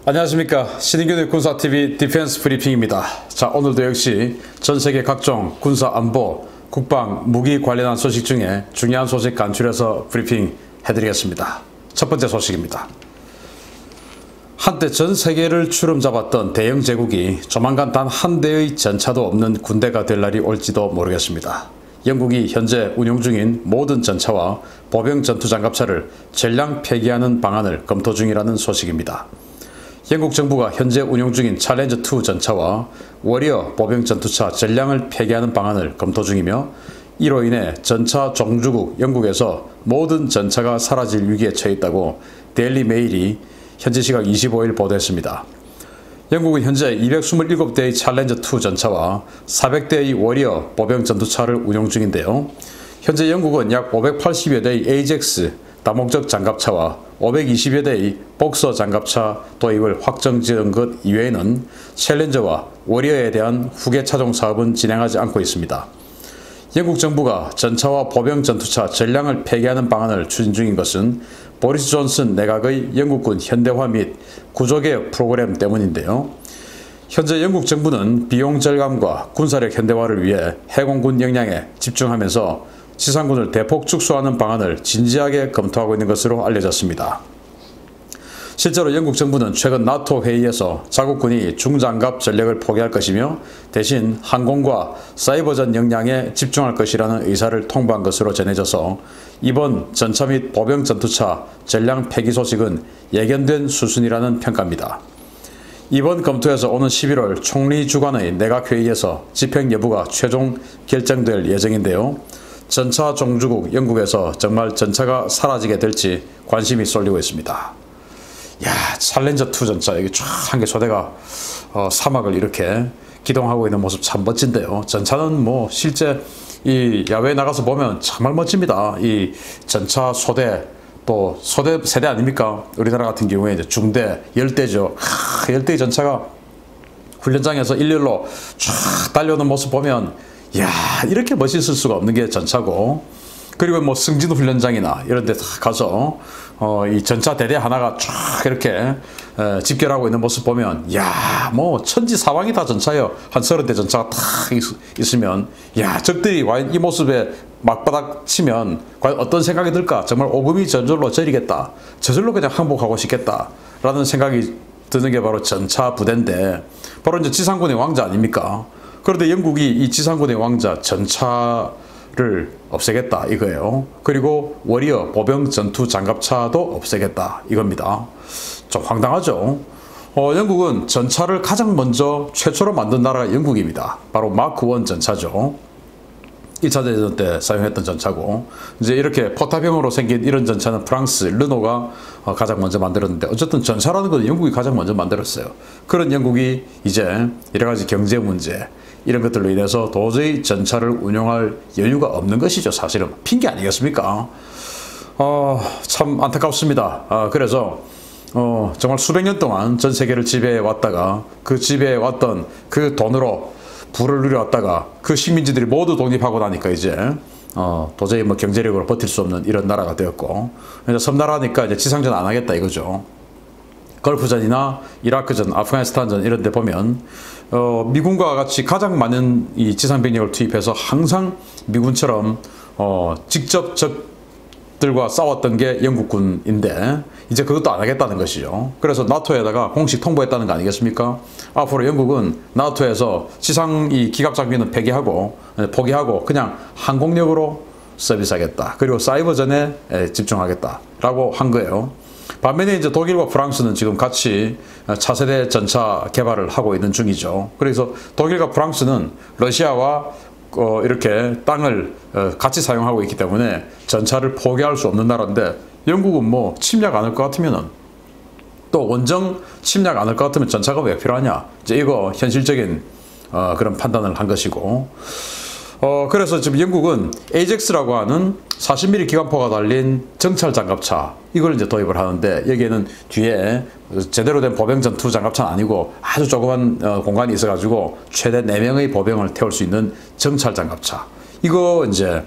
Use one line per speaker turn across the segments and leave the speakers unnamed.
안녕하십니까. 신인균의 군사TV 디펜스 브리핑입니다. 자, 오늘도 역시 전세계 각종 군사 안보, 국방, 무기 관련한 소식 중에 중요한 소식 간추려서 브리핑 해드리겠습니다. 첫 번째 소식입니다. 한때 전 세계를 주름잡았던 대영 제국이 조만간 단 한 대의 전차도 없는 군대가 될 날이 올지도 모르겠습니다. 영국이 현재 운용 중인 모든 전차와 보병 전투장갑차를 전량 폐기하는 방안을 검토 중이라는 소식입니다. 영국 정부가 현재 운용 중인 챌린저2 전차와 워리어 보병 전투차 전량을 폐기하는 방안을 검토 중이며, 이로 인해 전차 종주국 영국에서 모든 전차가 사라질 위기에 처해 있다고 데일리 메일이 현지 시각 25일 보도했습니다. 영국은 현재 227대의 챌린저2 전차와 400대의 워리어 보병 전투차를 운용 중인데요. 현재 영국은 약 580여 대의 에이젝스 다목적 장갑차와 520여 대의 복서 장갑차 도입을 확정지은 것 이외에는 챌린저와 워리어에 대한 후계 차종 사업은 진행하지 않고 있습니다. 영국 정부가 전차와 보병 전투차 전량을 폐기하는 방안을 추진 중인 것은 보리스 존슨 내각의 영국군 현대화 및 구조개혁 프로그램 때문인데요. 현재 영국 정부는 비용 절감과 군사력 현대화를 위해 해공군 역량에 집중하면서 지상군을 대폭 축소하는 방안을 진지하게 검토하고 있는 것으로 알려졌습니다. 실제로 영국 정부는 최근 나토 회의에서 자국군이 중장갑 전력을 포기할 것이며 대신 항공과 사이버전 역량에 집중할 것이라는 의사를 통보한 것으로 전해져서 이번 전차 및 보병 전투차 전량 폐기 소식은 예견된 수순이라는 평가입니다. 이번 검토에서 오는 11월 총리 주관의 내각회의에서 집행 여부가 최종 결정될 예정인데요. 전차 종주국 영국에서 정말 전차가 사라지게 될지 관심이 쏠리고 있습니다. 야, 챌린저2 전차, 여기 쫙 한 개 소대가 사막을 이렇게 기동하고 있는 모습 참 멋진데요. 전차는 뭐 실제 이 야외에 나가서 보면 정말 멋집니다. 이 전차 소대, 또 소대 세대 아닙니까? 우리나라 같은 경우에 이제 중대, 열대죠. 열대의 전차가 훈련장에서 일렬로 쫙 달려오는 모습 보면, 야, 이렇게 멋있을 수가 없는 게 전차고, 그리고 뭐 승진 훈련장이나 이런 데 가서 이 전차 대대 하나가 쫙 이렇게 집결하고 있는 모습 보면, 야, 뭐 천지사방이 다 전차예요. 한 30대 전차가 탁 있으면, 야, 적들이 이 모습에 막바닥 치면 과연 어떤 생각이 들까? 정말 오금이 저절로 저리겠다. 저절로 그냥 항복하고 싶겠다 라는 생각이 드는 게 바로 전차 부대인데, 바로 이제 지상군의 왕자 아닙니까? 그런데 영국이 이 지상군의 왕자 전차를 없애겠다 이거예요. 그리고 워리어 보병 전투 장갑차도 없애겠다 이겁니다. 좀 황당하죠. 영국은 전차를 가장 먼저 최초로 만든 나라가 영국입니다. 바로 마크 1 전차죠. 2차 대전 때 사용했던 전차고, 이제 이렇게 포탑형으로 생긴 이런 전차는 프랑스 르노가 가장 먼저 만들었는데, 어쨌든 전차라는 건 영국이 가장 먼저 만들었어요. 그런 영국이 이제 여러가지 경제 문제 이런 것들로 인해서 도저히 전차를 운용할 여유가 없는 것이죠. 사실은 핑계 아니겠습니까? 참 안타깝습니다. 그래서 정말 수백 년 동안 전 세계를 지배해 왔다가 그 지배해 왔던 그 돈으로 부를 누려왔다가 그 식민지들이 모두 독립하고 나니까 이제 도저히 뭐 경제력으로 버틸 수 없는 이런 나라가 되었고, 이제 섬나라니까 이제 지상전 안 하겠다 이거죠. 걸프전이나 이라크전, 아프가니스탄전 이런 데 보면 미군과 같이 가장 많은 이 지상병력을 투입해서 항상 미군처럼 직접 적들과 싸웠던 게 영국군인데, 이제 그것도 안 하겠다는 것이죠. 그래서 나토에다가 공식 통보했다는 거 아니겠습니까? 앞으로 영국은 나토에서 지상 이 기갑 장비는 포기하고 그냥 항공력으로 서비스하겠다. 그리고 사이버전에 집중하겠다라고 한 거예요. 반면에 이제 독일과 프랑스는 지금 같이 차세대 전차 개발을 하고 있는 중이죠. 그래서 독일과 프랑스는 러시아와 이렇게 땅을 같이 사용하고 있기 때문에 전차를 포기할 수 없는 나라인데, 영국은 뭐 침략 안 할 것 같으면은, 또 원정 침략 안 할 것 같으면 전차가 왜 필요하냐, 이제 이거 현실적인 그런 판단을 한 것이고, 그래서 지금 영국은 에이젝스라고 하는 40mm 기관포가 달린 정찰 장갑차, 이걸 이제 도입을 하는데, 여기에는 뒤에 제대로 된 보병 전투 장갑차는 아니고 아주 조그만 공간이 있어가지고 최대 4명의 보병을 태울 수 있는 정찰 장갑차, 이거 이제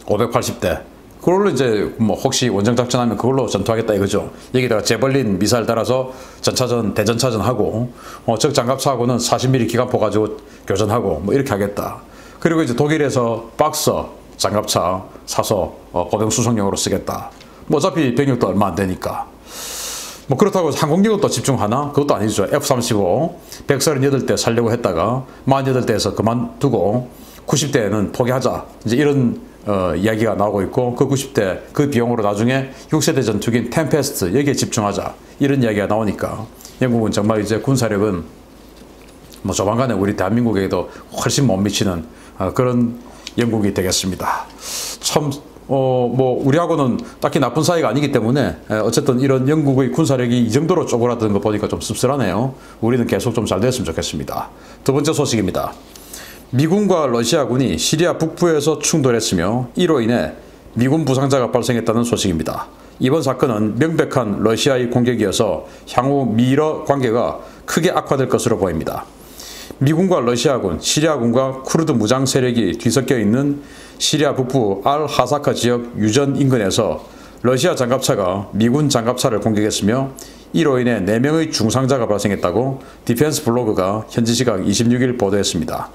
580대 그걸로 이제 뭐 혹시 원정 작전하면 그걸로 전투하겠다 이거죠. 여기다가 제벌린 미사일 달아서 전차전 대전차전 하고 적 장갑차하고는 40mm 기관포 가지고 교전하고 뭐 이렇게 하겠다. 그리고 이제 독일에서 박서 장갑차 사서 고병 수송용으로 쓰겠다. 뭐 어차피 병력도 얼마 안 되니까. 뭐 그렇다고 항공력은 또 집중하나? 그것도 아니죠. F-35 138대 살려고 했다가 48대에서 그만두고 90대에는 포기하자. 이제 이런 이야기가 나오고 있고, 그 90대 그 비용으로 나중에 6세대 전투기인 템페스트 여기에 집중하자. 이런 이야기가 나오니까 영국은 정말 이제 군사력은 뭐 조만간에 우리 대한민국에도 훨씬 못 미치는 그런 영국이 되겠습니다. 참 뭐 우리하고는 딱히 나쁜 사이가 아니기 때문에 어쨌든 이런 영국의 군사력이 이 정도로 쪼그라드는 거 보니까 좀 씁쓸하네요. 우리는 계속 좀 잘 됐으면 좋겠습니다. 두 번째 소식입니다. 미군과 러시아군이 시리아 북부에서 충돌했으며 이로 인해 미군 부상자가 발생했다는 소식입니다. 이번 사건은 명백한 러시아의 공격이어서 향후 미러 관계가 크게 악화될 것으로 보입니다. 미군과 러시아군, 시리아군과 쿠르드 무장 세력이 뒤섞여 있는 시리아 북부 알-하사카 지역 유전 인근에서 러시아 장갑차가 미군 장갑차를 공격했으며 이로 인해 4명의 중상자가 발생했다고 디펜스 블로그가 현지 시각 26일 보도했습니다.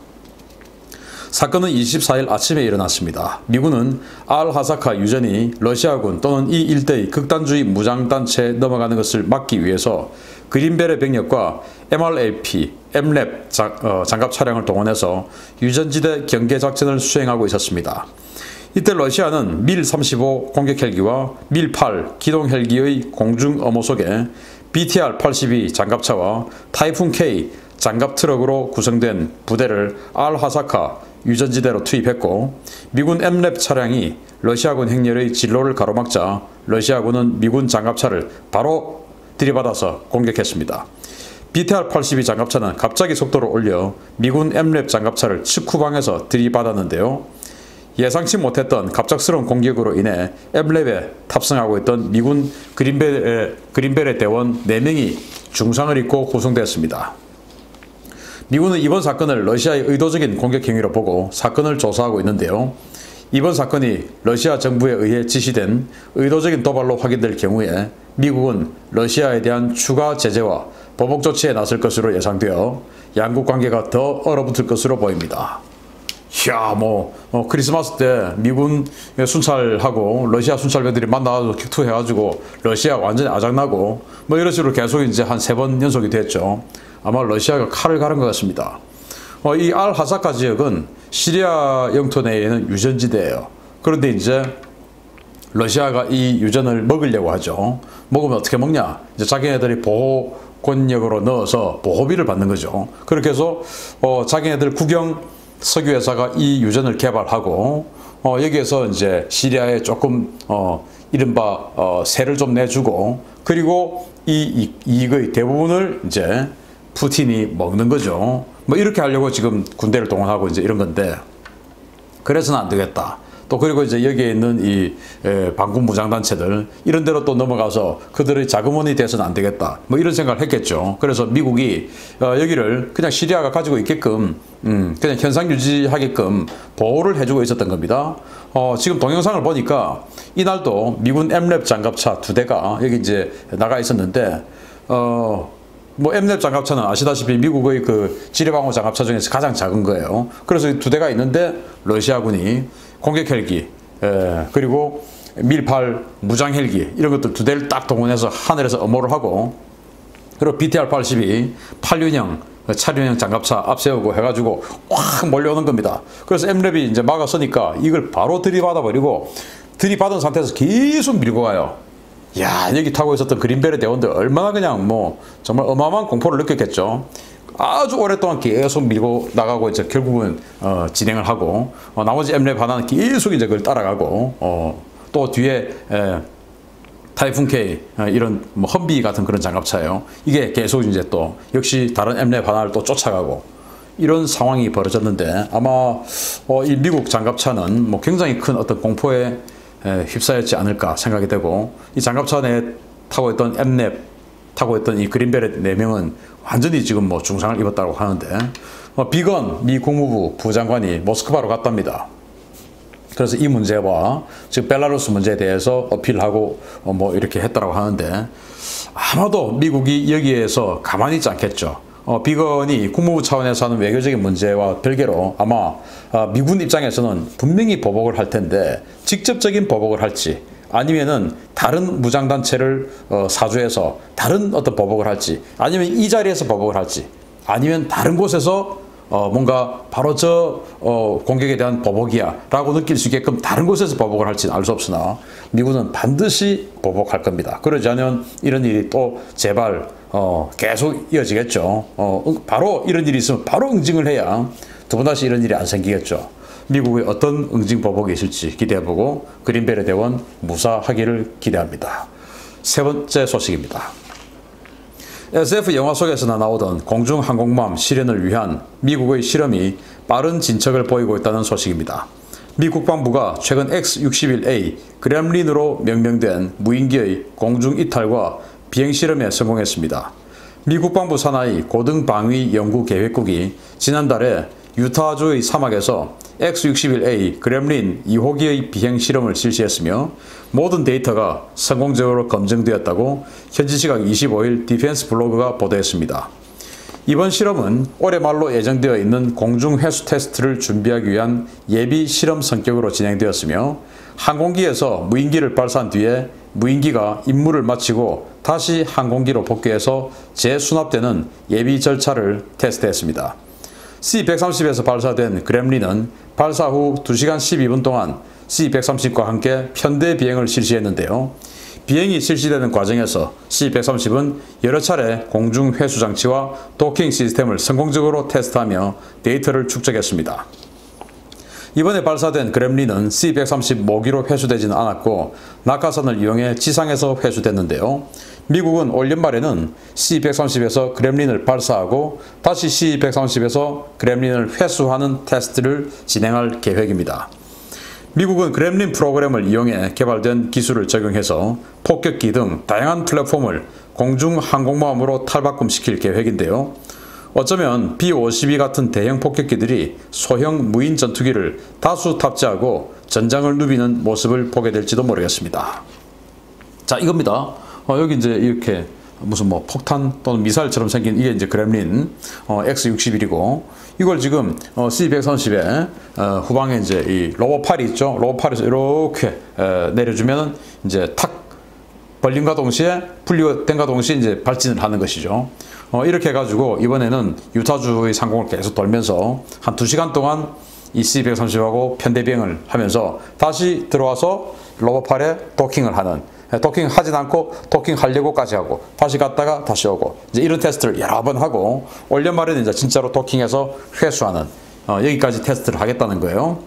사건은 24일 아침에 일어났습니다. 미군은 알-하사카 유전이 러시아군 또는 이 일대의 극단주의 무장단체에 넘어가는 것을 막기 위해서 그린베레 병력과 MRAP, MLAP 장갑 차량을 동원해서 유전지대 경계 작전을 수행하고 있었습니다. 이때 러시아는 밀-35 공격 헬기와 밀-8 기동 헬기의 공중 엄호 속에 BTR-82 장갑차와 타이푼 K 장갑 트럭으로 구성된 부대를 알-하사카 유전지대로 투입했고, 미군 MLAP 차량이 러시아군 행렬의 진로를 가로막자 러시아군은 미군 장갑차를 바로 들이받아서 공격했습니다. BTR-82 장갑차는 갑자기 속도를 올려 미군 MLAP 장갑차를 측후방에서 들이받았는데요. 예상치 못했던 갑작스러운 공격으로 인해 MLAP에 탑승하고 있던 미군 그린베레 대원 4명이 중상을 입고 구송됐습니다. 미군은 이번 사건을 러시아의 의도적인 공격 행위로 보고 사건을 조사하고 있는데요. 이번 사건이 러시아 정부에 의해 지시된 의도적인 도발로 확인될 경우에 미국은 러시아에 대한 추가 제재와 보복 조치에 나설 것으로 예상되어 양국 관계가 더 얼어붙을 것으로 보입니다. 이야, 크리스마스 때 미군 순찰하고 러시아 순찰병들이 만나가지고 격투해가지고 러시아 완전히 아작나고 뭐 이런 식으로 계속 이제 한 3번 연속이 됐죠. 아마 러시아가 칼을 가른 것 같습니다. 이 알-하사카 지역은 시리아 영토 내에는 유전지대예요. 그런데 이제 러시아가 이 유전을 먹으려고 하죠. 먹으면 어떻게 먹냐? 이제 자기네들이 보호권력으로 넣어서 보호비를 받는 거죠. 그렇게 해서 자기네들 국영 석유회사가 이 유전을 개발하고 여기에서 이제 시리아에 조금 이른바 세를 좀 내주고, 그리고 이 이익의 대부분을 이제 푸틴이 먹는 거죠. 뭐 이렇게 하려고 지금 군대를 동원하고 이제 이런 건데, 그래서는 안 되겠다. 또 그리고 이제 여기에 있는 이 반군 무장단체들 이런 데로 또 넘어가서 그들의 자금원이 돼서는 안 되겠다. 뭐 이런 생각을 했겠죠. 그래서 미국이 여기를 그냥 시리아가 가지고 있게끔 그냥 현상 유지하게끔 보호를 해주고 있었던 겁니다. 지금 동영상을 보니까 이날도 미군 MLAP 장갑차 2대가 여기 이제 나가 있었는데 뭐 MLAP 장갑차는 아시다시피 미국의 그 지뢰방어 장갑차 중에서 가장 작은 거예요. 그래서 2대가 있는데 러시아군이 공격 헬기 그리고 밀-8 무장 헬기 이런 것들 2대를 딱 동원해서 하늘에서 엄호를 하고, 그리고 BTR-82 8륜형 차륜형 장갑차 앞세우고 해가지고 확 몰려오는 겁니다. 그래서 MLAP이 이제 막아서니까 이걸 바로 들이받아버리고, 들이받은 상태에서 계속 밀고 가요. 야, 여기 타고 있었던 그린베레 대원들 얼마나 그냥 뭐 정말 어마어마한 공포를 느꼈겠죠. 아주 오랫동안 계속 밀고 나가고 이제 결국은 진행을 하고, 나머지 MLAP 하나는 계속 이제 그걸 따라가고, 또 뒤에 타이푼 K 이런 뭐 험비 같은 그런 장갑차예요. 이게 계속 이제 또 역시 다른 MLAP 하나를 또 쫓아가고 이런 상황이 벌어졌는데, 아마 이 미국 장갑차는 뭐 굉장히 큰 어떤 공포에 휩싸였지 않을까 생각이 되고, 이 장갑차 내에 타고 있던 MLAP 타고 있던 이 그린베레 4명은 완전히 지금 뭐 중상을 입었다고 하는데, 비건 미 국무부 부장관이 모스크바로 갔답니다. 그래서 이 문제와 즉 벨라루스 문제에 대해서 어필하고 뭐 이렇게 했다고 하는데 아마도 미국이 여기에서 가만히 있지 않겠죠. 비건이 국무부 차원에서 하는 외교적인 문제와 별개로 아마 미군 입장에서는 분명히 보복을 할 텐데 직접적인 보복을 할지 아니면은 다른 무장단체를 사주해서 다른 어떤 보복을 할지 아니면 이 자리에서 보복을 할지 아니면 다른 곳에서 뭔가 바로 저 공격에 대한 보복이야 라고 느낄 수 있게끔 다른 곳에서 보복을 할지는 알 수 없으나 미군은 반드시 보복할 겁니다. 그러지 않으면 이런 일이 또 제발 계속 이어지겠죠. 바로 이런 일이 있으면 바로 응징을 해야 두 번 다시 이런 일이 안 생기겠죠. 미국의 어떤 응징 보복이 있을지 기대해보고 그린벨의 대원 무사하기를 기대합니다. 세 번째 소식입니다. SF 영화 속에서나 나오던 공중항공모함 실현을 위한 미국의 실험이 빠른 진척을 보이고 있다는 소식입니다. 미 국방부가 최근 X-61A 그램린으로 명명된 무인기의 공중 이탈과 비행 실험에 성공했습니다. 미 국방부 산하의 고등방위연구계획국이 지난달에 유타주의 사막에서 X-61A 그램린 2호기의 비행 실험을 실시했으며 모든 데이터가 성공적으로 검증되었다고 현지 시각 25일 디펜스 블로그가 보도했습니다. 이번 실험은 올해 말로 예정되어 있는 공중 회수 테스트를 준비하기 위한 예비 실험 성격으로 진행되었으며 항공기에서 무인기를 발사한 뒤에 무인기가 임무를 마치고 다시 항공기로 복귀해서 재수납되는 예비 절차를 테스트했습니다. C-130에서 발사된 그램린은 발사 후 2시간 12분 동안 C-130과 함께 편대 비행을 실시했는데요. 비행이 실시되는 과정에서 C-130은 여러 차례 공중 회수 장치와 도킹 시스템을 성공적으로 테스트하며 데이터를 축적했습니다. 이번에 발사된 그램린은 C-130 모기로 회수되지는 않았고 낙하산을 이용해 지상에서 회수됐는데요. 미국은 올 연말에는 C-130에서 그램린을 발사하고 다시 C-130에서 그램린을 회수하는 테스트를 진행할 계획입니다. 미국은 그램린 프로그램을 이용해 개발된 기술을 적용해서 폭격기 등 다양한 플랫폼을 공중항공모함으로 탈바꿈시킬 계획인데요. 어쩌면 B-52 같은 대형 폭격기들이 소형 무인 전투기를 다수 탑재하고 전장을 누비는 모습을 보게 될지도 모르겠습니다. 자, 이겁니다. 여기 이제 이렇게 무슨 뭐 폭탄 또는 미사일처럼 생긴 이게 이제 그램린 X-61이고 이걸 지금 C-130에 후방에 이제 이 로봇팔이 있죠. 로봇팔에서 이렇게 내려주면은 이제 탁 벌림과 동시에 분리된과 동시에 이제 발진을 하는 것이죠. 이렇게 해가지고 이번에는 유타주의 상공을 계속 돌면서 한 2시간 동안 이 C-130하고 편대 비행을 하면서 다시 들어와서 로봇팔에 도킹을 하는 도킹 하진 않고 도킹 하려고까지 하고 다시 갔다가 다시 오고 이제 이런 테스트를 여러 번 하고 올 연말에는 이제 진짜로 도킹해서 회수하는 여기까지 테스트를 하겠다는 거예요.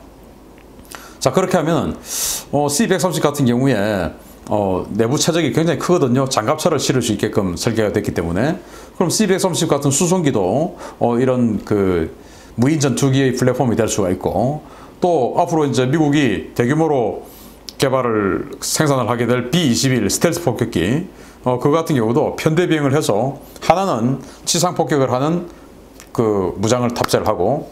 자, 그렇게 하면 C-130 같은 경우에 내부 체적이 굉장히 크거든요. 장갑차를 실을 수 있게끔 설계가 됐기 때문에 그럼 C-130 같은 수송기도 이런 그 무인 전투기의 플랫폼이 될 수가 있고 또 앞으로 이제 미국이 대규모로 개발을 생산을 하게 될 B-21 스텔스 폭격기 그거 같은 경우도 편대 비행을 해서 하나는 지상 폭격을 하는 그 무장을 탑재를 하고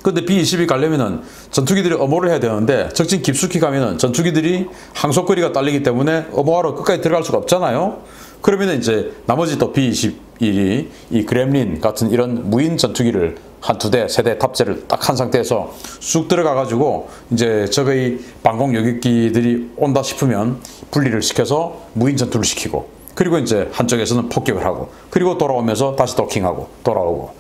근데 B-22 가려면은 전투기들이 엄호를 해야 되는데 적진 깊숙이 가면은 전투기들이 항속거리가 딸리기 때문에 엄호하러 끝까지 들어갈 수가 없잖아요. 그러면은 이제 나머지 또 B-21이 이 그램린 같은 이런 무인 전투기를 한 2대, 3대 탑재를 딱 한 상태에서 쑥 들어가가지고 이제 적의 방공 요격기들이 온다 싶으면 분리를 시켜서 무인 전투를 시키고 그리고 이제 한쪽에서는 폭격을 하고 그리고 돌아오면서 다시 도킹하고 돌아오고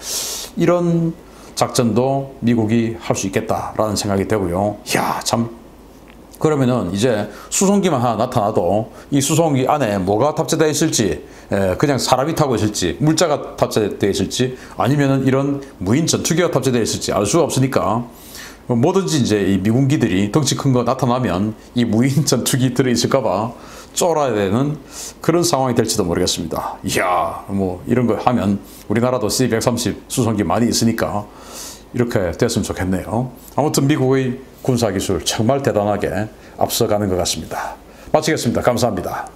이런 작전도 미국이 할 수 있겠다라는 생각이 되고요. 이야, 참. 그러면은 이제 수송기만 하나 나타나도 이 수송기 안에 뭐가 탑재되어 있을지 그냥 사람이 타고 있을지 물자가 탑재되어 있을지 아니면은 이런 무인 전투기가 탑재되어 있을지 알 수가 없으니까 뭐든지 이제 이 미군기들이 덩치 큰 거 나타나면 이 무인 전투기 들어있을까봐 쫄아야 되는 그런 상황이 될지도 모르겠습니다. 이야, 뭐 이런 거 하면 우리나라도 C-130 수송기 많이 있으니까 이렇게 됐으면 좋겠네요. 아무튼 미국의 군사기술 정말 대단하게 앞서가는 것 같습니다. 마치겠습니다. 감사합니다.